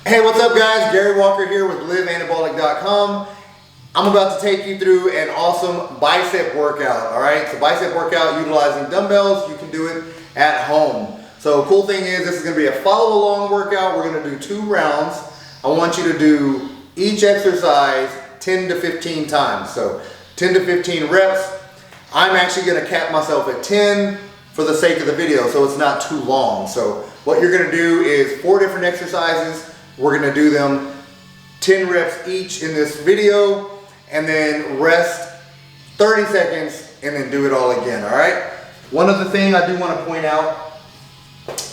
Hey, what's up guys? Gary Walker here with liveanabolic.com. I'm about to take you through an awesome bicep workout, all right? So bicep workout utilizing dumbbells. You can do it at home. So cool thing is this is gonna be a follow along workout. We're gonna do 2 rounds. I want you to do each exercise 10 to 15 times. So 10 to 15 reps. I'm actually gonna cap myself at 10 for the sake of the video, so it's not too long. So what you're gonna do is 4 different exercises. We're gonna do them 10 reps each in this video, and then rest 30 seconds and then do it all again, all right? One other thing I do wanna point out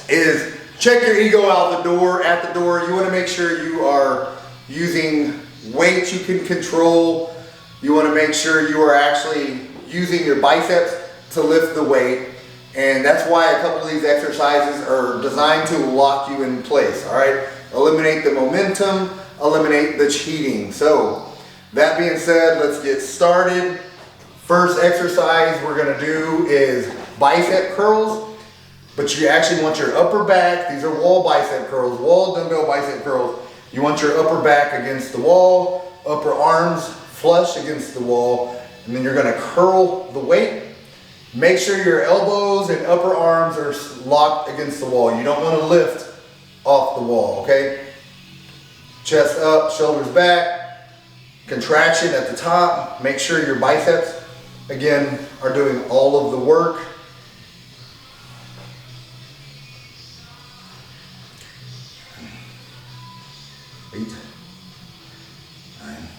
is check your ego out the door, at the door. You wanna make sure you are using weights you can control. You wanna make sure you are actually using your biceps to lift the weight. And that's why a couple of these exercises are designed to lock you in place, all right? Eliminate the momentum, eliminate the cheating. So that being said, let's get started. First exercise we're gonna do is bicep curls, but you actually want your upper back. These are wall bicep curls, wall dumbbell bicep curls. You want your upper back against the wall, upper arms flush against the wall, and then you're gonna curl the weight. Make sure your elbows and upper arms are locked against the wall. You don't wanna lift off the wall, okay? Chest up, shoulders back, contraction at the top. Make sure your biceps, again, are doing all of the work. 8, 9,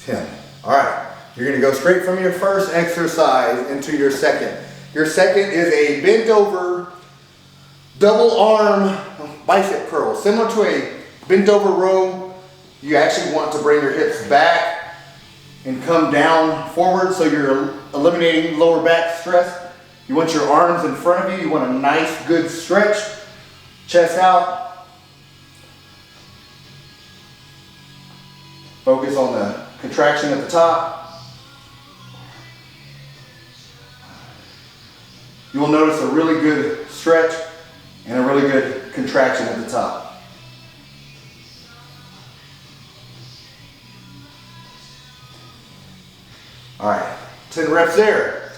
10. All right, you're gonna go straight from your first exercise into your second. Your second is a bent over double arm bicep curl. Similar to a bent over row, you actually want to bring your hips back and come down forward, so you're eliminating lower back stress. You want your arms in front of you. You want a nice, good stretch. Chest out. Focus on the contraction at the top. You will notice a really good stretch and a really good contraction at the top. All right, 10 reps there.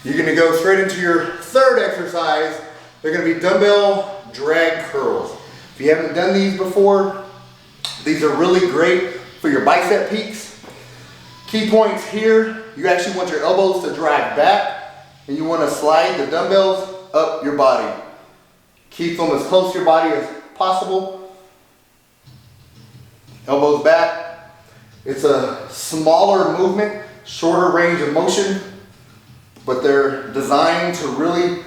You're gonna go straight into your third exercise. They're gonna be dumbbell drag curls. If you haven't done these before, these are really great for your bicep peaks. Key points here, you actually want your elbows to drive back, and you wanna slide the dumbbells up your body. Keep them as close to your body as possible. Elbows back. It's a smaller movement, shorter range of motion, but they're designed to really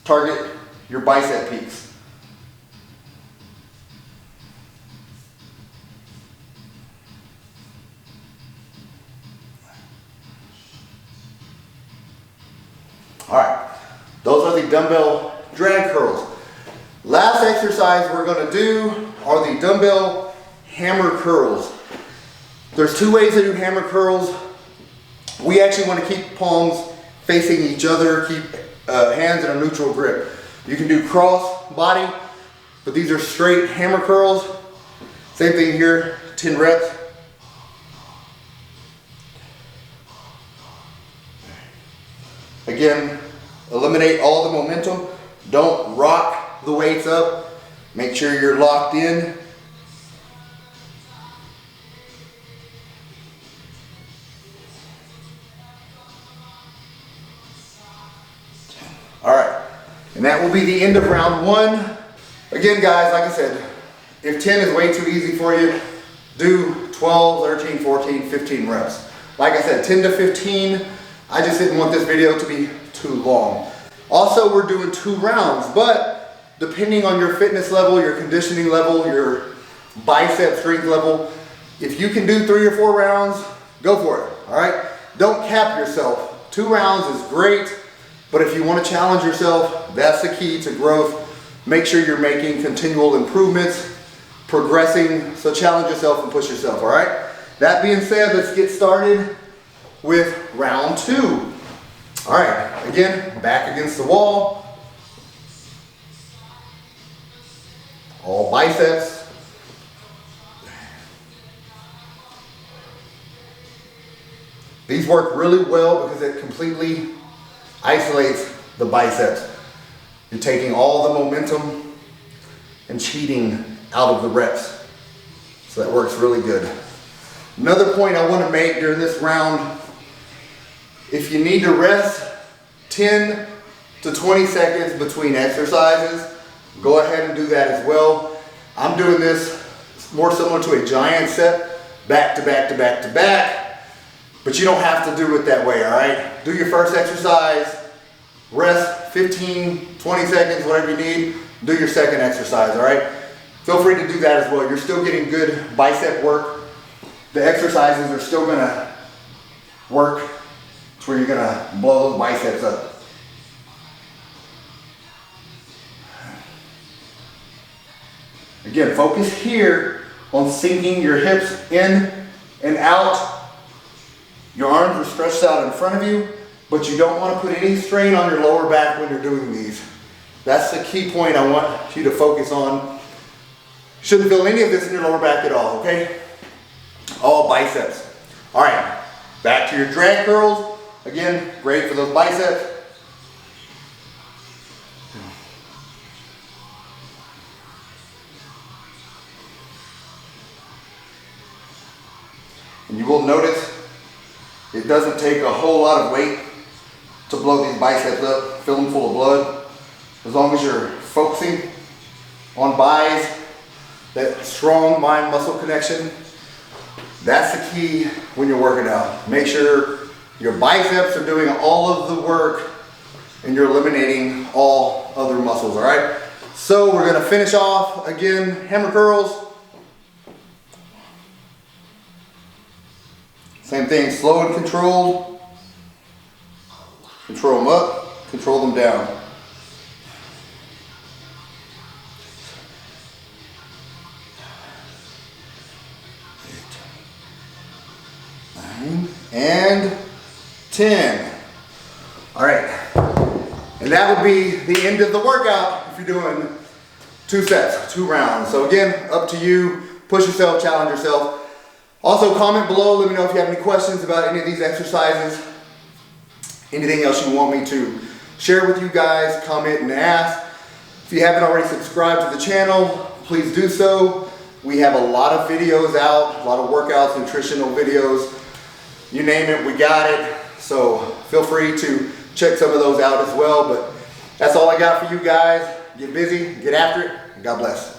target your bicep peaks. All right, those are the dumbbell drag curls. Last exercise we're gonna do are the dumbbell hammer curls. There's 2 ways to do hammer curls. We actually wanna keep palms facing each other, keep hands in a neutral grip. You can do cross body, but these are straight hammer curls. Same thing here, 10 reps. Again, eliminate all the momentum. Don't rock the weights up. Make sure you're locked in. All right, and that will be the end of round 1. Again, guys, like I said, if 10 is way too easy for you, do 12, 13, 14, 15 reps. Like I said, 10 to 15. I just didn't want this video to be too long. Also, we're doing 2 rounds, but depending on your fitness level, your conditioning level, your bicep strength level, if you can do 3 or 4 rounds, go for it, all right? Don't cap yourself. 2 rounds is great, but if you want to challenge yourself, that's the key to growth. Make sure you're making continual improvements, progressing, so challenge yourself and push yourself, all right? That being said, let's get started with round 2. All right, again, back against the wall. All biceps. These work really well because it completely isolates the biceps. You're taking all the momentum and cheating out of the reps. So that works really good. Another point I want to make during this round, if you need to rest 10 to 20 seconds between exercises, go ahead and do that as well. I'm doing this more similar to a giant set, back to back to back to back, but you don't have to do it that way, all right? Do your first exercise, rest 15, 20 seconds, whatever you need, do your second exercise, all right? Feel free to do that as well. You're still getting good bicep work. The exercises are still gonna work to where you're gonna blow those biceps up. Again, focus here on sinking your hips in and out. Your arms are stretched out in front of you, but you don't want to put any strain on your lower back when you're doing these. That's the key point I want you to focus on. Shouldn't feel any of this in your lower back at all, okay? All biceps. All right, back to your drag curls. Again, great for those biceps. And you will notice it doesn't take a whole lot of weight to blow these biceps up, fill them full of blood. As long as you're focusing on bis, that strong mind-muscle connection, that's the key when you're working out. Make sure your biceps are doing all of the work and you're eliminating all other muscles, all right? So we're gonna finish off, again, hammer curls. Same thing, slow and controlled. Control them up, control them down. And 10. All right, and that would be the end of the workout if you're doing 2 sets, 2 rounds. So again, up to you, push yourself, challenge yourself. Also comment below, let me know if you have any questions about any of these exercises, anything else you want me to share with you guys, comment and ask. If you haven't already subscribed to the channel, please do so. We have a lot of videos out, a lot of workouts, nutritional videos. You name it, we got it. So feel free to check some of those out as well. But that's all I got for you guys. Get busy, get after it, and God bless.